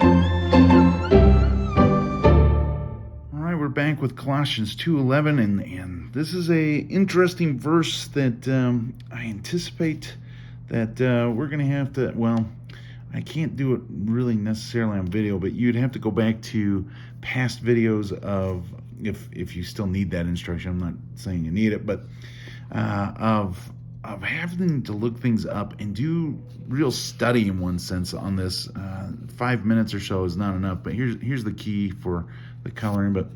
All right, we're back with Colossians 2:11, and this is a interesting verse that I anticipate that we're going to have to. Well, I can't do it really necessarily on video, but you'd have to go back to past videos of if you still need that instruction. I'm not saying you need it, but of having to look things up and do real study in one sense on this. 5 minutes or so is not enough, but here's the key for the coloring. But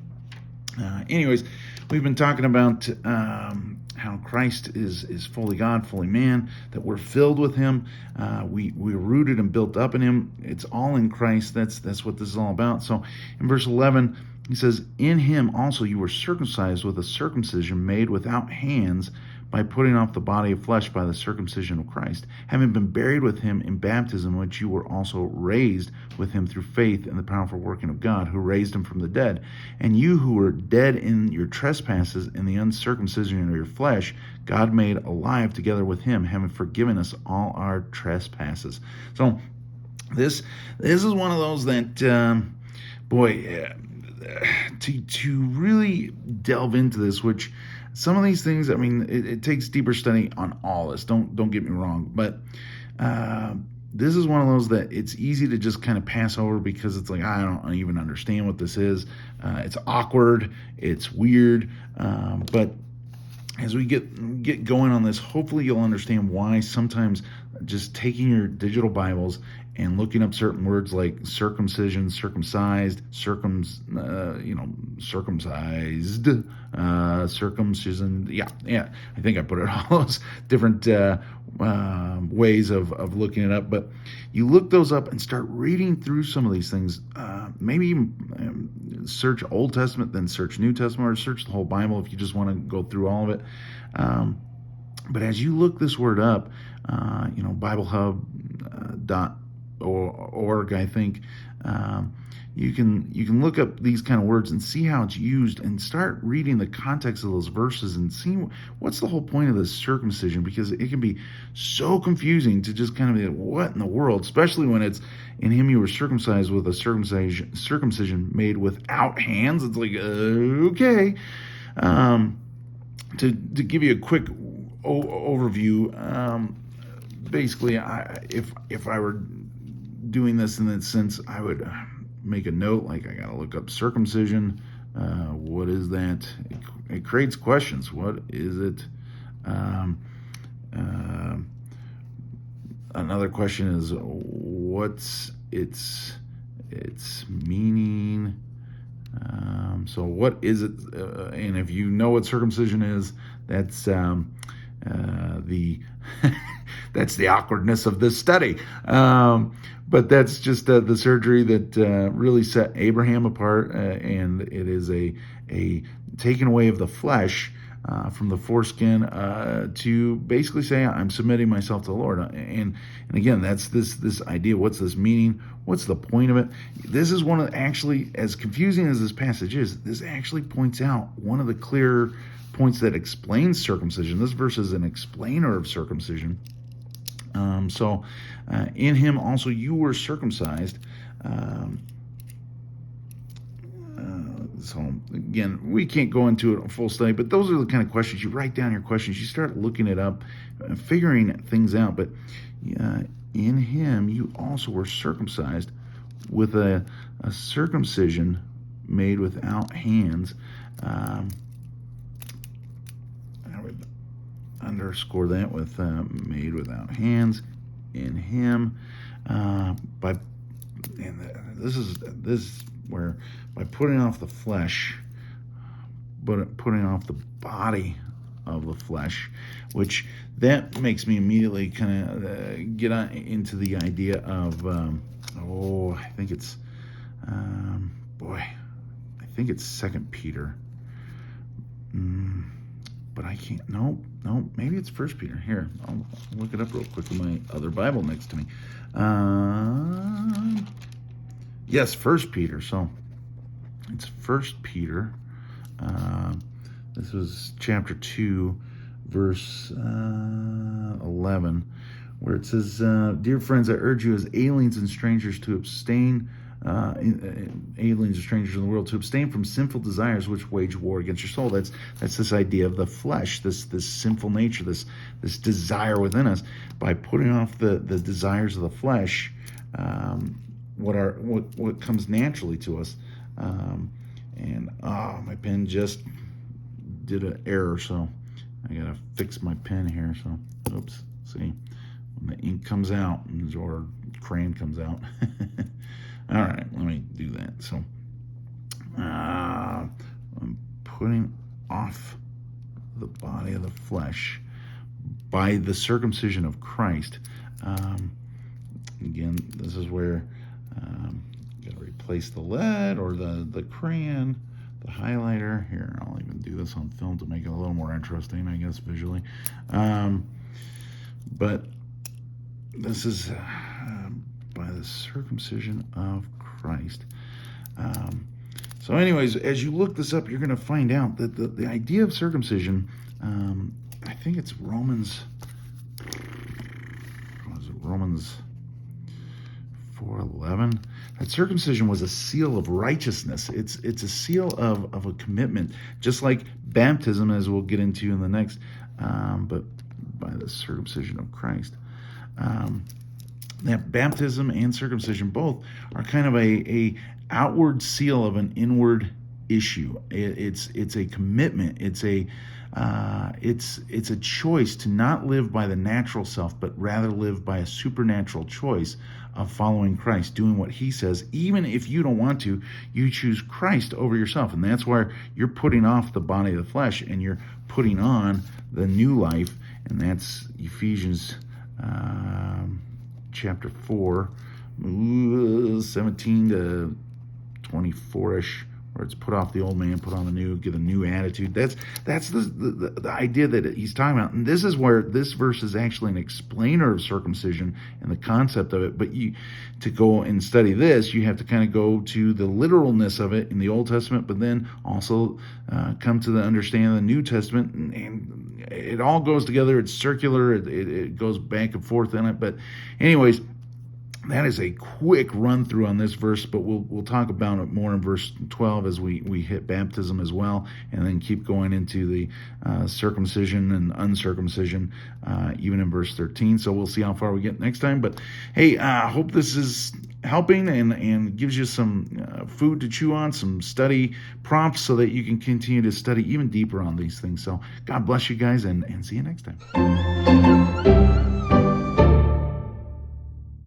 anyways, we've been talking about how Christ is fully God, fully man, that we're filled with him. We're rooted and built up in him. It's all in Christ. That's what this is all about. So in verse 11, he says, in him also you were circumcised with a circumcision made without hands, by putting off the body of flesh by the circumcision of Christ, having been buried with him in baptism, which you were also raised with him through faith in the powerful working of God, who raised him from the dead. And you who were dead in your trespasses and the uncircumcision of your flesh, God made alive together with him, having forgiven us all our trespasses. So this is one of those that, to really delve into this, which some of these things, I mean, it takes deeper study on all this. Don't get me wrong, but this is one of those that it's easy to just kind of pass over because it's like, I don't even understand what this is. It's awkward, it's weird, but as we get going on this, hopefully you'll understand why sometimes just taking your digital Bibles and looking up certain words like circumcision, circumcised, circumcised, circumcision. Yeah. I think I put it all those different ways of looking it up. But you look those up and start reading through some of these things. Maybe even search Old Testament, then search New Testament, or search the whole Bible if you just want to go through all of it. But as you look this word up, BibleHub.org, I think, you can look up these kind of words and see how it's used and start reading the context of those verses and see what's the whole point of this circumcision, because it can be so confusing to just kind of be like, what in the world, especially when it's in him you were circumcised with a circumcision made without hands. It's like, okay. To give you a quick overview, basically, if I were doing this in that sense, I would make a note like I gotta look up circumcision. What is that? It creates questions. What is it? Another question is, what's its meaning? So what is it? And if you know what circumcision is, that's the that's the awkwardness of this study. But that's just the surgery that really set Abraham apart, and it is a taking away of the flesh from the foreskin to basically say, I'm submitting myself to the Lord. And again, that's this idea. What's this meaning? What's the point of it? This is one of, actually, as confusing as this passage is, this actually points out one of the clear points that explains circumcision. This verse is an explainer of circumcision. So in him also you were circumcised. So again, we can't go into a full study, but those are the kind of questions. You write down your questions, you start looking it up, figuring things out. But in him you also were circumcised with a circumcision made without hands. I would underscore that with made without hands in him. This is where by putting off the flesh, but putting off the body of the flesh, which that makes me immediately kind of get on into the idea of I think it's Second Peter. But I can't. No, maybe it's First Peter. Here, I'll look it up real quick with my other Bible next to me. Yes, First Peter. So it's First Peter. This was chapter 2, verse 11, where it says, "Dear friends, I urge you as aliens and strangers to abstain aliens or strangers in the world, to abstain from sinful desires which wage war against your soul. That's this idea of the flesh, this sinful nature, this desire within us. By putting off the desires of the flesh, what comes naturally to us. My pen just did an error, so I gotta fix my pen here. So, oops. See, when the ink comes out or crayon comes out. All right, let me do that. So, I'm putting off the body of the flesh by the circumcision of Christ. Again, this is where you gotta replace the lead or the crayon, the highlighter. Here, I'll even do this on film to make it a little more interesting, I guess, visually. But this is by the circumcision of Christ. So anyways, as you look this up, you're going to find out that the idea of circumcision, I think it's Romans 4:11. That circumcision was a seal of righteousness. It's a seal of a commitment, just like baptism, as we'll get into in the next, but by the circumcision of Christ. That baptism and circumcision both are kind of a outward seal of an inward issue. It's a commitment. It's a choice to not live by the natural self, but rather live by a supernatural choice of following Christ, doing what he says. Even if you don't want to, you choose Christ over yourself. And that's where you're putting off the body of the flesh and you're putting on the new life. And that's Ephesians chapter 4, 17 to 24-ish, where it's put off the old man, put on the new, get a new attitude. That's the idea that he's talking about. And this is where this verse is actually an explainer of circumcision and the concept of it. But to go and study this, you have to kind of go to the literalness of it in the Old Testament, but then also come to the understanding of the New Testament. And it all goes together. It's circular. It goes back and forth in it. But anyways, that is a quick run through on this verse, but we'll talk about it more in verse 12 as we hit baptism as well, and then keep going into the circumcision and uncircumcision, even in verse 13. So we'll see how far we get next time. But hey, I hope this is helping and gives you some food to chew on, some study prompts so that you can continue to study even deeper on these things. So God bless you guys, and see you next time.